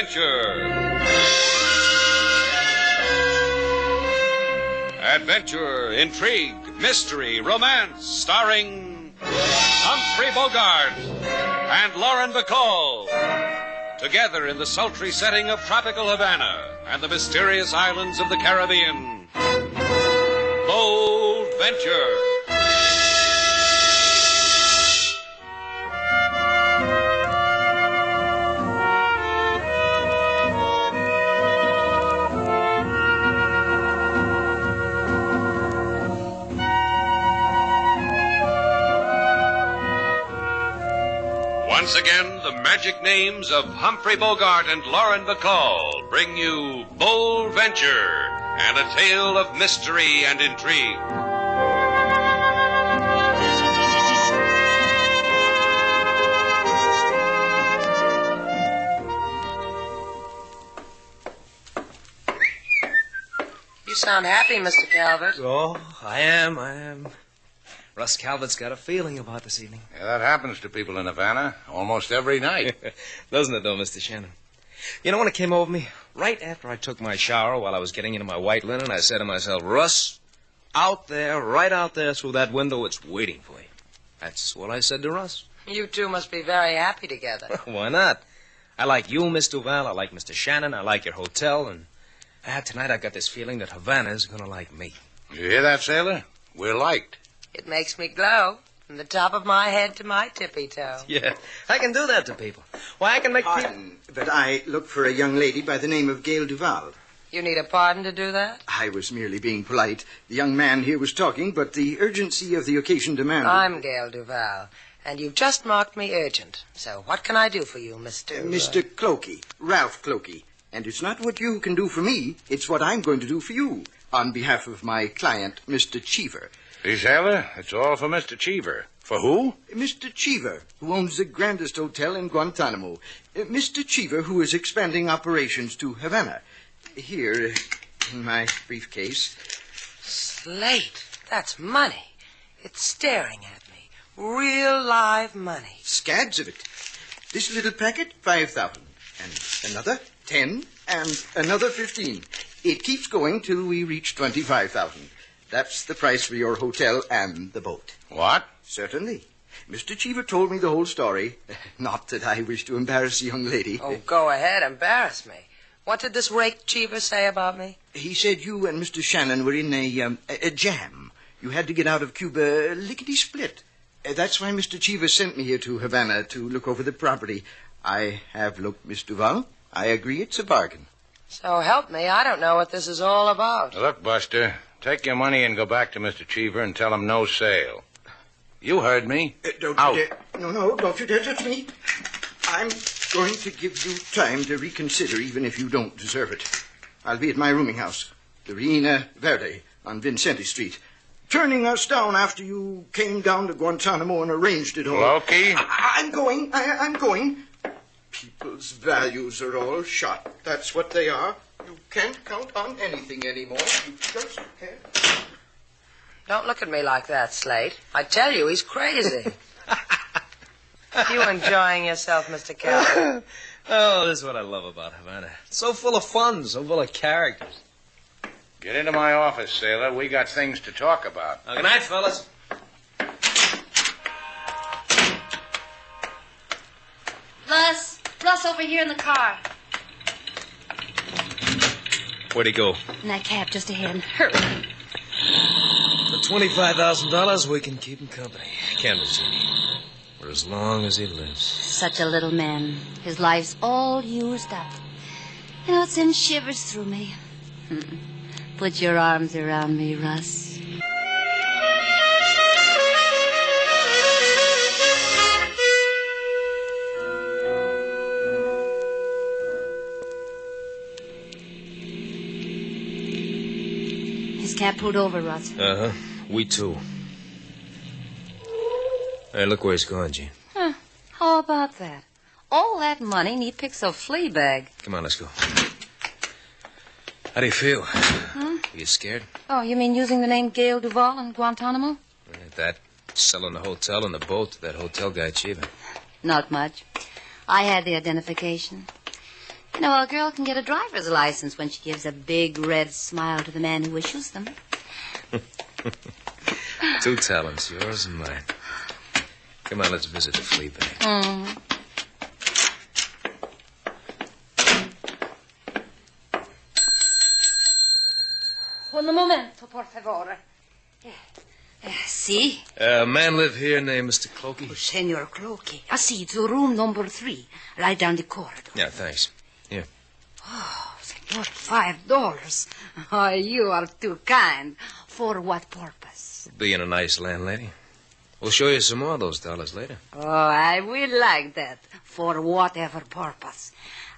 Adventure. Adventure, intrigue, mystery, romance, starring Humphrey Bogart and Lauren Bacall. Together in the sultry setting of tropical Havana and the mysterious islands of the Caribbean. Bold Venture. Once again, the magic names of Humphrey Bogart and Lauren Bacall bring you Bold Venture and a tale of mystery and intrigue. You sound happy, Mr. Calvert. Oh, I am. Russ Calvert's got a feeling about this evening. Yeah, that happens to people in Havana almost every night. Doesn't it, though, Mr. Shannon? You know when it came over me? Right after I took my shower, while I was getting into my white linen, I said to myself, Russ, out there, right out there through that window, it's waiting for you. That's what I said to Russ. You two must be very happy together. Why not? I like you, Miss Duval. I like Mr. Shannon. I like your hotel. And tonight I got this feeling that Havana's going to like me. You hear that, sailor? We're liked. It makes me glow from the top of my head to my tippy toe. Yeah, I can do that to people. Why, I can make Pardon, but I look for a young lady by the name of Gail Duval. You need a pardon to do that? I was merely being polite. The young man here was talking, but the urgency of the occasion demanded... I'm Gail Duval, and you've just marked me urgent. So what can I do for you, Mr... Mr. Clokey, Ralph Clokey. And it's not what you can do for me, it's what I'm going to do for you, on behalf of my client, Mr. Cheever. See, sailor, it's all for Mr. Cheever. For who? Mr. Cheever, who owns the grandest hotel in Guantanamo. Mr. Cheever, who is expanding operations to Havana. Here, in my briefcase. Slate, that's money. It's staring at me. Real live money. Scads of it. This little packet, 5,000. And another, 10. And another 15. It keeps going till we reach 25,000. That's the price for your hotel and the boat. What? Certainly. Mr. Cheever told me the whole story. Not that I wish to embarrass the young lady. Oh, go ahead, embarrass me. What did this rake Cheever say about me? He said you and Mr. Shannon were in a jam. You had to get out of Cuba lickety-split. That's why Mr. Cheever sent me here to Havana to look over the property. I have looked, Miss Duval. I agree it's a bargain. So help me, I don't know what this is all about. Look, Buster, take your money and go back to Mr. Cheever and tell him no sale. You heard me. Out. No, don't you dare touch me. I'm going to give you time to reconsider, even if you don't deserve it. I'll be at my rooming house, the Reina Verde, on Vincente Street. Turning us down after you came down to Guantanamo and arranged it all. Loki? I'm going. I'm going. People's values are all shot. That's what they are. You can't count on anything anymore. You just can't. Don't look at me like that, Slate. I tell you, he's crazy. You enjoying yourself, Mr. Calvert? Oh, this is what I love about Havana. It's so full of fun, so full of characters. Get into my office, sailor. We got things to talk about. Good night, fellas. Russ, over here in the car. Where'd he go? In that cab just ahead. Hurry. For $25,000, we can keep him company. Can't we, Jeannie? For as long as he lives. Such a little man. His life's all used up. You know, it sends shivers through me. Put your arms around me, Russ. His cab pulled over, Russ. Uh-huh. We too. Hey, look where he's gone, Jean. Huh. How about that? All that money and he picks a flea bag. Come on, let's go. How do you feel? Huh? Are you scared? Oh, you mean using the name Gail Duval in Guantanamo? That, selling the hotel and the boat to that hotel guy, Cheever. Not much. I had the identification. You know, a girl can get a driver's license when she gives a big red smile to the man who issues them. 2 talents, yours and mine. Come on, let's visit the flea bag. Un momento, por favor. Si? A man live here named Mr. Clokey? Oh, Senor Clokey. Si, it's room number 3, right down the corridor. Yeah, thanks. Here. Oh, Senor, $5. Oh, you are too kind. For what purpose? Being a nice landlady. We'll show you some more of those dollars later. Oh, I will like that. For whatever purpose.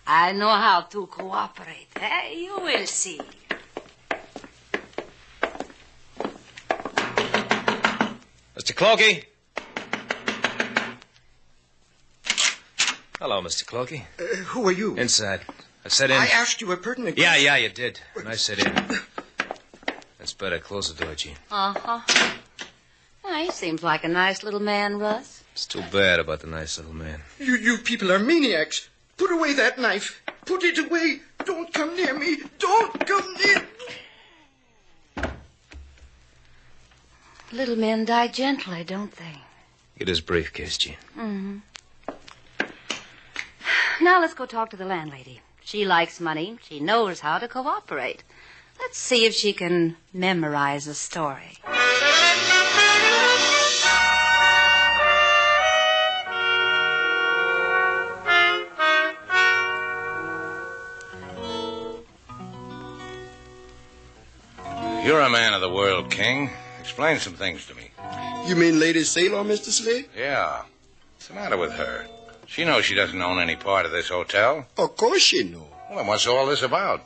I know how to cooperate. You will see. Mr. Clokey? Hello, Mr. Clokey. Who are you? Inside. I said in. I asked you a pertinent Yeah, question. you did. And I said in. That's better. Close the door, Gene. Uh-huh. He seems like a nice little man, Russ. It's too bad about the nice little man. You people are maniacs. Put away that knife. Put it away. Don't come near me. Don't come near me. Little men die gently, don't they? Get his briefcase, Gene. Mm-hmm. Now let's go talk to the landlady. She likes money. She knows how to cooperate. Let's see if she can memorize a story. You're a man of the world, King. Explain some things to me. You mean Lady Sailor, Mr. Slate? Yeah. What's the matter with her? She knows she doesn't own any part of this hotel. Of course she know. Well, then what's all this about?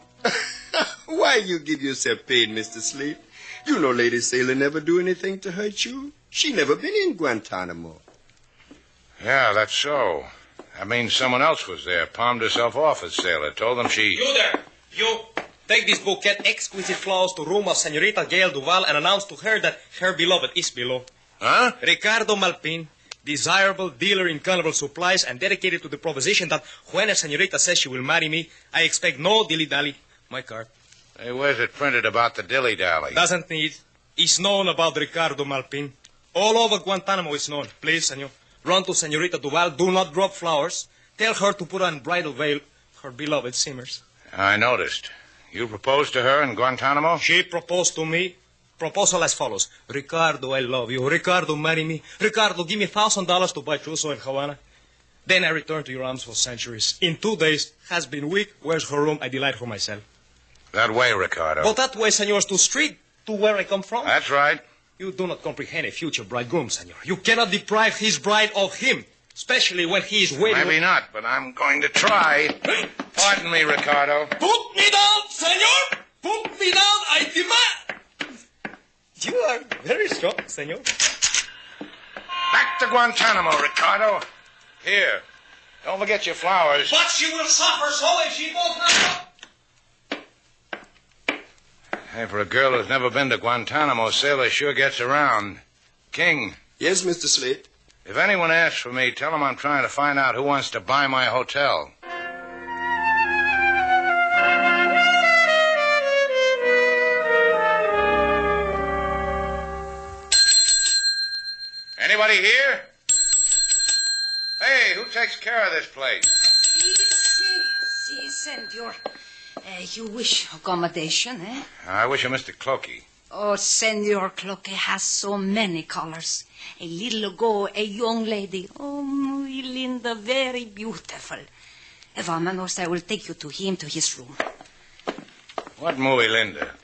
Why you give yourself paid, Mr. Slate? You know Lady Sailor never do anything to hurt you. She never been in Guantanamo. Yeah, that's so. That means someone else was there, palmed herself off as Sailor, told them she... You there! You! Take this bouquet exquisite flowers to room of Senorita Gail Duval and announce to her that her beloved is below. Huh? Ricardo Malpin, desirable dealer in carnival supplies and dedicated to the proposition that when a senorita says she will marry me, I expect no dilly-dally. My card. Hey, where's it printed about the dilly-dally? Doesn't need. It's known about Ricardo Malpin. All over Guantanamo it's known. Please, senor. Run to Senorita Duval. Do not drop flowers. Tell her to put on bridal veil. Her beloved simmers. I noticed. You proposed to her in Guantanamo? She proposed to me. Proposal as follows. Ricardo, I love you. Ricardo, marry me. Ricardo, give me $1,000 to buy trousseau in Havana. Then I return to your arms for centuries. In 2 days, has been week. Where's her room? I delight her myself. That way, Ricardo. But that way, senors, to street, to where I come from. That's right. You do not comprehend a future bridegroom, senor. You cannot deprive his bride of him, especially when he is waiting. Maybe not, but I'm going to try. Pardon me, Ricardo. Put me down, senor! Put me down, I demand! You are very strong, senor. Back to Guantanamo, Ricardo. Here. Don't forget your flowers. But she will suffer so if she does not. Hey, for a girl who's never been to Guantanamo, Sailor sure gets around. King. Yes, Mr. Slate. If anyone asks for me, tell them I'm trying to find out who wants to buy my hotel. Anybody here? Hey, who takes care of this place? Si, senor. You wish accommodation, eh? I wish you Mr. Clokey. Oh, Senor Clokey has so many colors. A little ago, a young lady. Oh, muy linda, very beautiful. Vámonos, I will take you to him, to his room. What muy linda?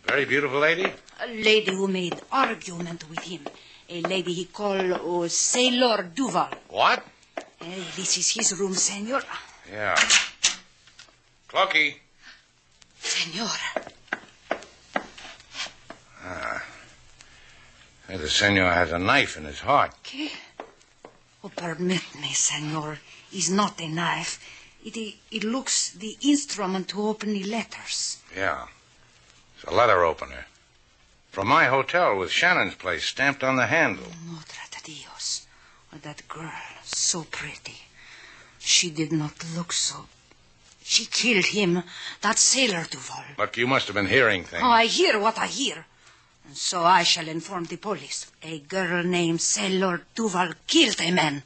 Very beautiful lady? A lady who made argument with him. A lady he called Sailor Duval. What? This is his room, senor. Yeah. Clokey. Senor. Hey, the senor has a knife in his heart. ¿Qué? Oh, permit me, senor. It's not a knife. It looks the instrument to open the letters. Yeah. It's a letter opener. From my hotel with Shannon's place stamped on the handle. Madre de Dios. Oh, that girl, so pretty. She did not look so... She killed him, that Sailor Duval. Look, you must have been hearing things. Oh, I hear what I hear. And so I shall inform the police. A girl named Sailor Duval killed a man.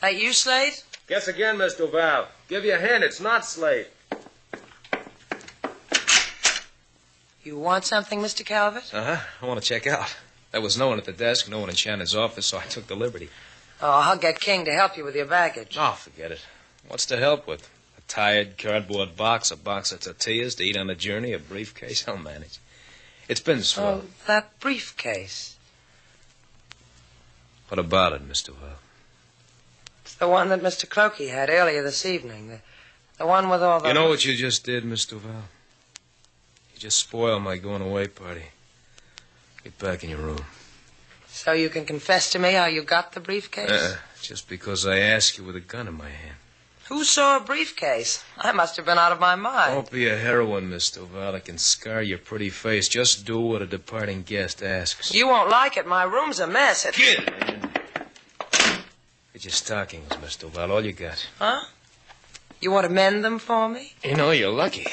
That you, Slate? Guess again, Miss Duval. Give you a hint, it's not Slate. You want something, Mr. Calvert? Uh-huh. I want to check out. There was no one at the desk, no one in Shannon's office, so I took the liberty. Oh, I'll get King to help you with your baggage. Oh, forget it. What's to help with? A tired cardboard box, a box of tortillas to eat on the journey, a briefcase? I'll manage. It's been swell. Oh, that briefcase. What about it, Miss Duval? It's the one that Mr. Clokey had earlier this evening. The one with all the... You know what you just did, Miss Duval? You just spoiled my going-away party. Get back in your room. So you can confess to me how you got the briefcase? Just because I asked you with a gun in my hand. Who saw a briefcase? I must have been out of my mind. Don't be a heroine, Miss Duval. It can scar your pretty face. Just do what a departing guest asks. You won't like it. My room's a mess. Kid! Get your stockings, Miss Duval. All you got. Huh? You want to mend them for me? You know, you're lucky.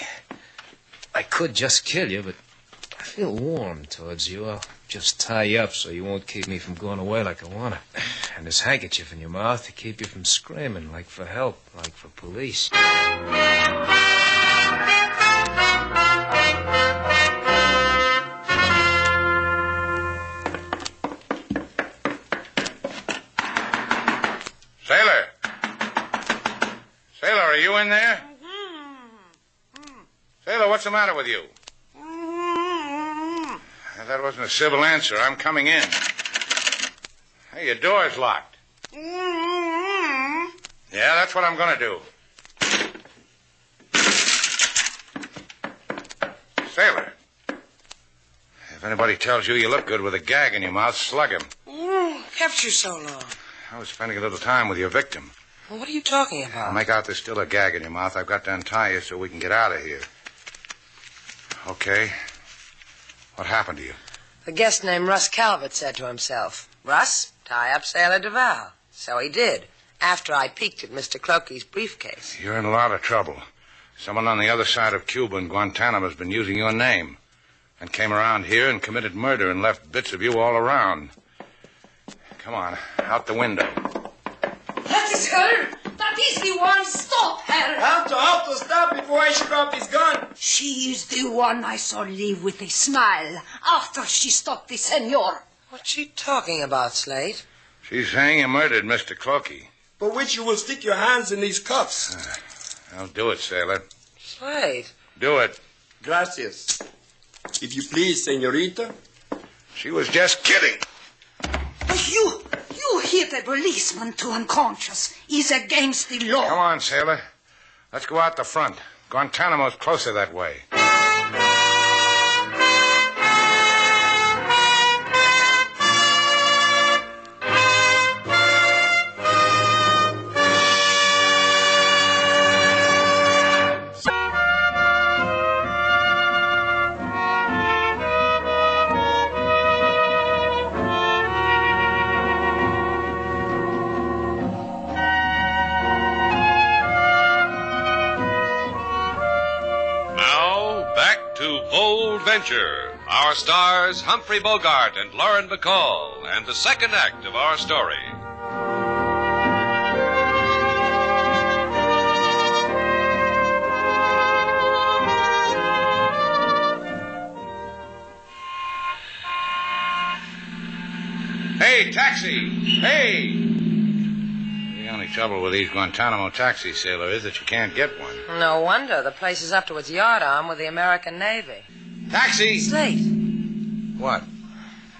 I could just kill you, but I feel warm towards you. I'll just tie you up so you won't keep me from going away like I want to. And this handkerchief in your mouth to keep you from screaming, like for help, like for police. Sailor! Sailor, are you in there? Sailor, what's the matter with you? That wasn't a civil answer. I'm coming in. Hey, your door's locked. Yeah, that's what I'm going to do. Sailor, if anybody tells you you look good with a gag in your mouth, slug him. Kept you so long. I was spending a little time with your victim. Well, what are you talking about? I'll make out there's still a gag in your mouth. I've got to untie you so we can get out of here. Okay. What happened to you? The guest named Russ Calvert said to himself, Russ, tie up Sailor Duval. So he did, after I peeked at Mr. Clokey's briefcase. You're in a lot of trouble. Someone on the other side of Cuban, Guantanamo's been using your name and came around here and committed murder and left bits of you all around. Come on, out the window. That is her! That is the one! Stop her! Have to stop before I shoot off his gun. She is the one I saw leave with a smile after she stopped the senor. What's she talking about, Slate? She's saying you murdered Mr. Clokey. But which you will stick your hands in these cuffs. I'll do it, Sailor. Slate. Do it. Gracias. If you please, senorita. She was just kidding. You hit a policeman to unconscious. Is against the law. Come on, Sailor. Let's go out the front. Guantanamo's closer that way. Our stars, Humphrey Bogart and Lauren Bacall, and the second act of our story. Hey, taxi! Hey! The only trouble with these Guantanamo taxis, Sailor, is that you can't get one. No wonder. The place is up to its yard arm with the American Navy. Taxi! Slate. What?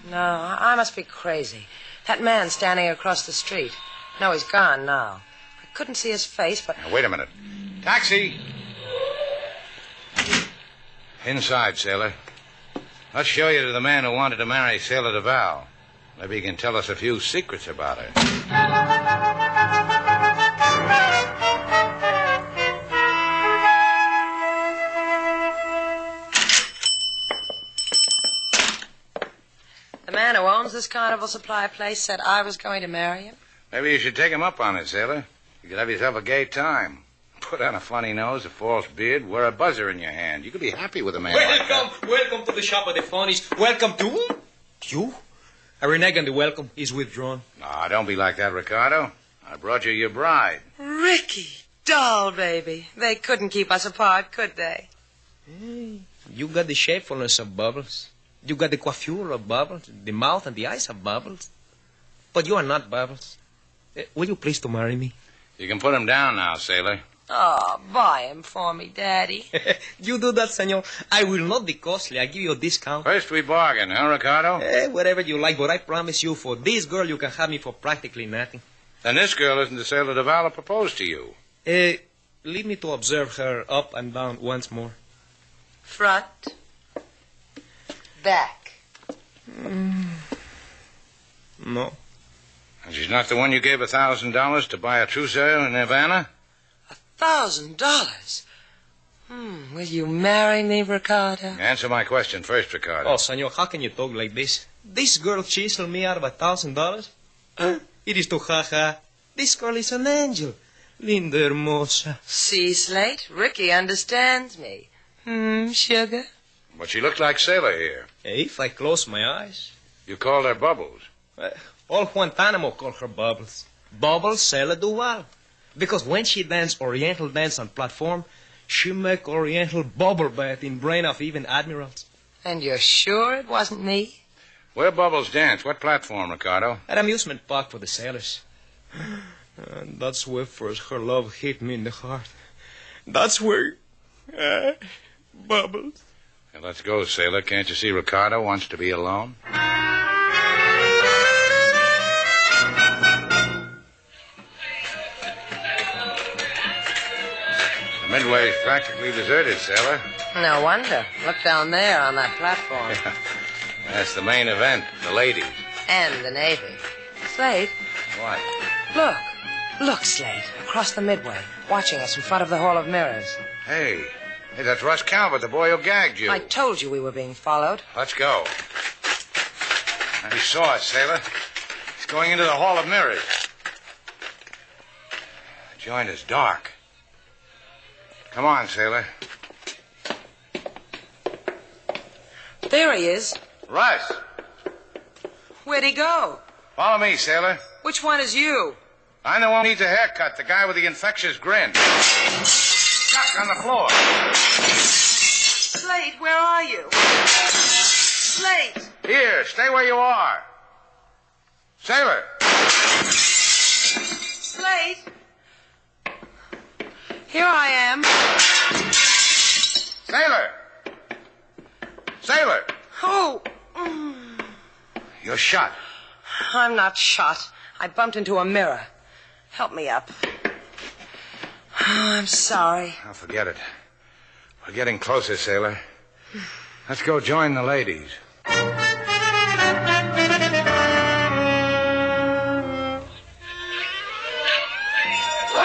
No, I must be crazy. That man standing across the street. No, he's gone now. I couldn't see his face, but... Now, wait a minute. Taxi! Inside, Sailor. Let's show you to the man who wanted to marry Sailor Duval. Maybe he can tell us a few secrets about her. this carnival supply place said I was going to marry him? Maybe you should take him up on it, sailor. You could have yourself a gay time. Put on a funny nose, a false beard, wear a buzzer in your hand. You could be happy with a man like that. Welcome to the shop of the funnies. Welcome to... You? I renege on the welcome. He's withdrawn. No, don't be like that, Ricardo. I brought you your bride. Ricky, doll baby. They couldn't keep us apart, could they? Hey, you got the shapefulness of Bubbles. You got the coiffure of Bubbles, the mouth and the eyes of Bubbles. But you are not Bubbles. Will you please to marry me? You can put him down now, sailor. Oh, buy him for me, Daddy. You do that, senor. I will not be costly. I give you a discount. First we bargain, huh, Ricardo? Whatever you like, but I promise you, for this girl, you can have me for practically nothing. Then this girl isn't the Sailor Duval who proposed to you. Leave me to observe her up and down once more. Front. Back. No. And she's not the one you gave $1,000 to buy a trousseau in Havana? $1,000? Will you marry me, Ricardo? Answer my question first, Ricardo. Oh, senor, how can you talk like this? This girl chiseled me out of $1,000? It is to ha-ha. This girl is an angel. Linda hermosa. See, Slate? Ricky understands me. Sugar? But she looked like Sailor here. If I close my eyes. You called her Bubbles. All Guantanamo call her Bubbles. Bubbles Sailor Duval. Because when she dance Oriental dance on platform, she make Oriental bubble bath in brain of even admirals. And you're sure it wasn't me? Where Bubbles dance? What platform, Ricardo? At amusement park for the sailors. And that's where first her love hit me in the heart. That's where... Bubbles. Hey, let's go, sailor. Can't you see Ricardo wants to be alone? The Midway's practically deserted, sailor. No wonder. Look down there on that platform. That's the main event, the ladies. And the Navy. Slate? What? Look. Look, Slate. Across the Midway. Watching us in front of the Hall of Mirrors. Hey, that's Russ Calvert, the boy who gagged you. I told you we were being followed. Let's go. He saw us, sailor. He's going into the Hall of Mirrors. The joint is dark. Come on, sailor. There he is. Russ. Where'd he go? Follow me, sailor. Which one is you? I'm the one who needs a haircut, the guy with the infectious grin. Stuck on the floor. Slate, where are you? Slate! Here, stay where you are. Sailor. Slate! Here I am. Sailor. Sailor. Oh! You're shot. I'm not shot. I bumped into a mirror. Help me up. Oh, I'm sorry. Oh, forget it. We're getting closer, sailor. Let's go join the ladies. Look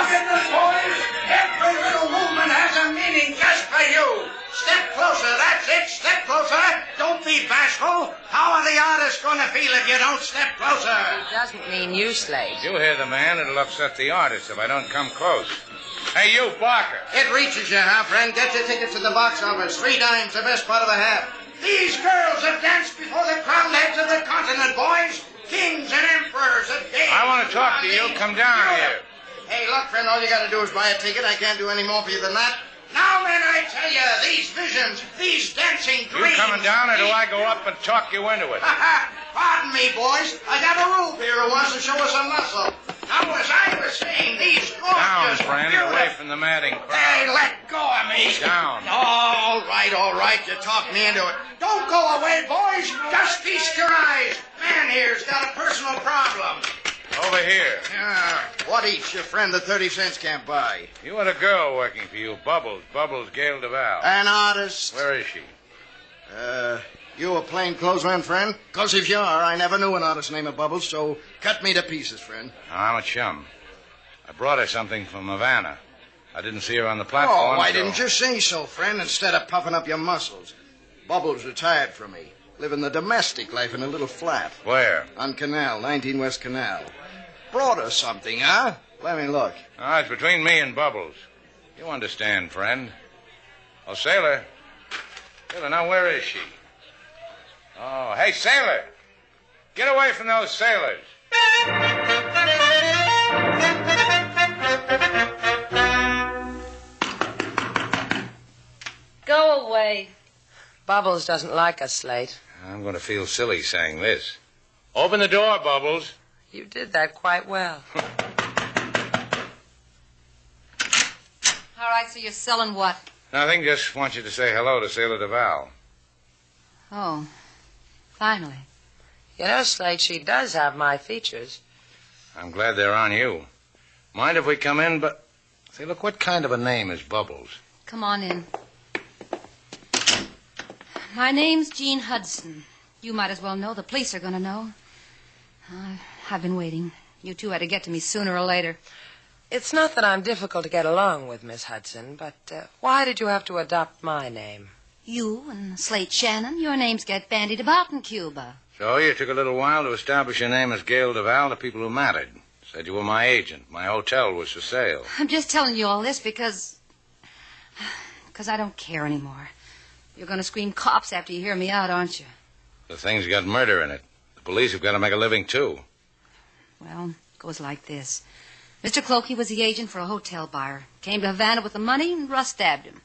at this, boys. Every little movement has a meaning just for you. Step closer, that's it. Step closer. Don't be bashful. How are the artists going to feel if you don't step closer? He doesn't mean you, Slate. You hear the man. It'll upset the artist if I don't come close. Hey, you, Barker. It reaches you, huh, friend? Get your tickets at the box office. 3 dimes, the best part of a half. These girls have danced before the crowned heads of the continent, boys. Kings and emperors of days. I want to talk to you. Come down here. Hey, look, friend, all you got to do is buy a ticket. I can't do any more for you than that. Now, men, I tell you, these visions, these dancing You dreams... coming down, or do I go up and talk you into it? Pardon me, boys. I got a rube here who wants to show us some muscle. Now, as I was saying, these Down, gorgeous... friend, away from the madding Hey, crowd. let go of me. Down. All right. You talked me into it. Don't go away, boys. Just feast your eyes. Man here's got a personal problem. Over here. What eats your friend the 30 cents can't buy? You had a girl working for you, Bubbles Gail Davao. An artist. Where is she? You a plainclothesman, friend? Because if you are, I never knew an artist named Bubbles, so cut me to pieces, friend. I'm a chum. I brought her something from Havana. I didn't see her on the platform. Oh, why didn't you say so, friend, instead of puffing up your muscles? Bubbles retired from me. Living the domestic life in a little flat. Where? On Canal, 19 West Canal. Brought us something, huh? Let me look. Oh, it's between me and Bubbles. You understand, friend. Oh, Sailor. Sailor, now where is she? Oh, hey, Sailor. Get away from those sailors. Go away. Bubbles doesn't like us, Slate. I'm going to feel silly saying this. Open the door, Bubbles. You did that quite well. All right, so you're selling what? Nothing, just want you to say hello to Sailor Duval. Oh, finally. You know, Slate, she does have my features. I'm glad they're on you. Mind if we come in, but... Say, look, what kind of a name is Bubbles? Come on in. My name's Jean Hudson. You might as well know. The police are going to know. I've been waiting. You two had to get to me sooner or later. It's not that I'm difficult to get along with, Miss Hudson, but why did you have to adopt my name? You and Slate Shannon, your names get bandied about in Cuba. So you took a little while to establish your name as Gail Duval to people who mattered. Said you were my agent. My hotel was for sale. I'm just telling you all this because I don't care anymore. You're going to scream cops after you hear me out, aren't you? The thing's got murder in it. The police have got to make a living, too. Well, it goes like this. Mr. Clokey was the agent for a hotel buyer. Came to Havana with the money, and Russ stabbed him.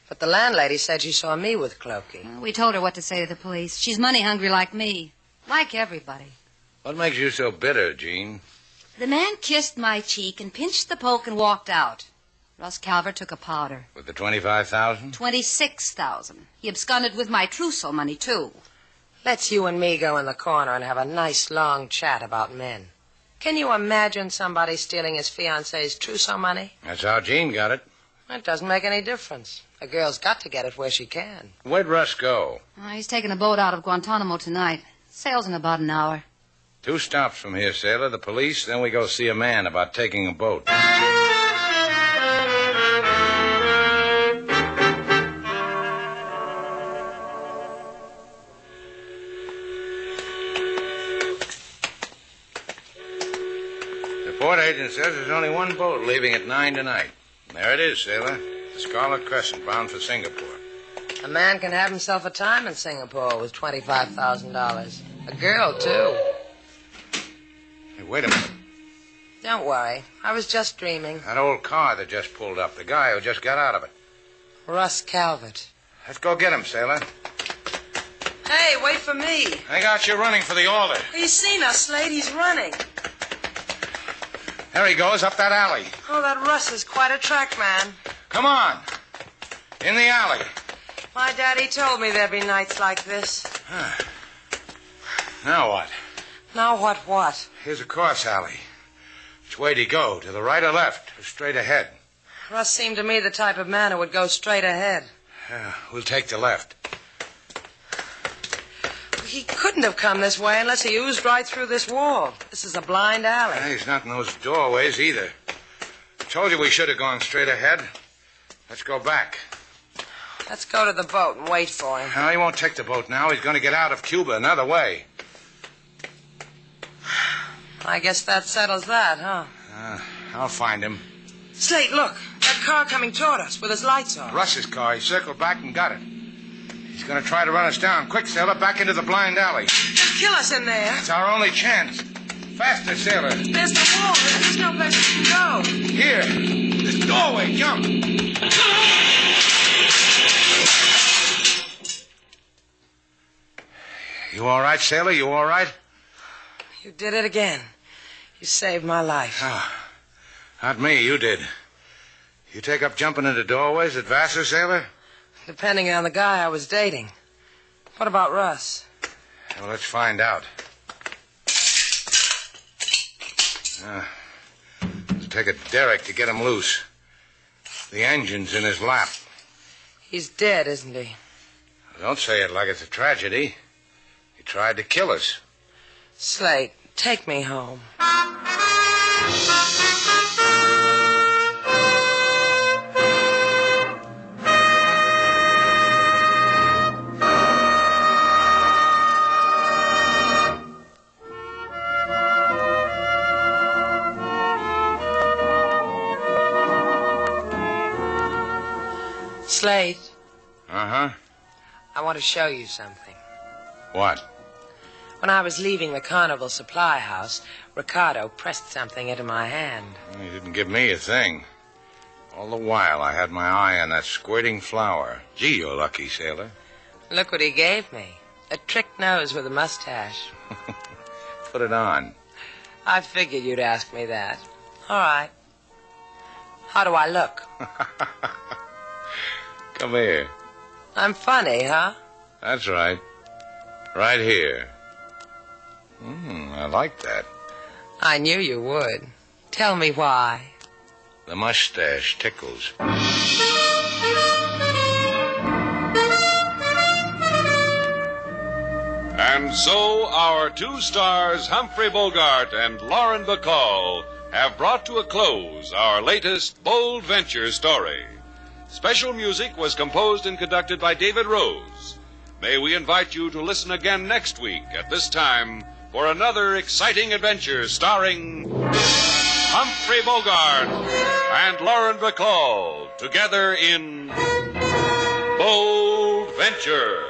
But the landlady said she saw me with Clokey. Well, we told her what to say to the police. She's money hungry like me. Like everybody. What makes you so bitter, Jean? The man kissed my cheek and pinched the poke and walked out. Russ Calvert took a powder. With the $25,000? $26,000. He absconded with my trousseau money, too. Let's you and me go in the corner and have a nice long chat about men. Can you imagine somebody stealing his fiancée's trousseau money? That's how Jean got it. It doesn't make any difference. A girl's got to get it where she can. Where'd Russ go? He's taking a boat out of Guantanamo tonight. Sails in about an hour. 2 stops from here, Sailor. The police, then we go see a man about taking a boat. The port agent says there's only one boat leaving at 9 tonight. There it is, Sailor. The Scarlet Crescent, bound for Singapore. A man can have himself a time in Singapore with $25,000. A girl, too. Hey, wait a minute. Don't worry. I was just dreaming. That old car that just pulled up. The guy who just got out of it. Russ Calvert. Let's go get him, Sailor. Hey, wait for me. They got you running for the altar. He's seen us, Slade. He's running. There he goes, up that alley. Oh, that Russ is quite a track man. Come on. In the alley. My daddy told me there'd be nights like this. Now what? Now what? Here's a cross alley. Which way'd he go? To the right or left? Or straight ahead? Russ seemed to me the type of man who would go straight ahead. We'll take the left. He couldn't have come this way unless he oozed right through this wall. This is a blind alley. He's not in those doorways either. I told you we should have gone straight ahead. Let's go back. Let's go to the boat and wait for him. No, he won't take the boat now. He's going to get out of Cuba another way. I guess that settles that, huh? I'll find him. Slate, look. That car coming toward us with his lights on. Russ's car. He circled back and got it. He's going to try to run us down. Quick, Sailor, back into the blind alley. Just kill us in there. It's our only chance. Faster, Sailor. There's the wall. There's no place we can go. Here. This doorway. Jump. You all right, Sailor? You all right? You did it again. You saved my life. Oh, not me. You did. You take up jumping into doorways at Vassar, Sailor? Depending on the guy I was dating. What about Russ? Well, let's find out. It'll take a derrick to get him loose. The engine's in his lap. He's dead, isn't he? Don't say it like it's a tragedy. He tried to kill us. Slate, take me home. Slate. Uh-huh. I want to show you something. What? When I was leaving the carnival supply house, Ricardo pressed something into my hand. He didn't give me a thing. All the while, I had my eye on that squirting flower. Gee, you're lucky, sailor. Look what he gave me. A trick nose with a mustache. Put it on. I figured you'd ask me that. All right. How do I look? Come here. I'm funny, huh? That's right. Right here. I like that. I knew you would. Tell me why. The mustache tickles. And so our two stars, Humphrey Bogart and Lauren Bacall, have brought to a close our latest bold venture story. Special music was composed and conducted by David Rose. May we invite you to listen again next week at this time for another exciting adventure starring Humphrey Bogart and Lauren Bacall together in Bold Venture.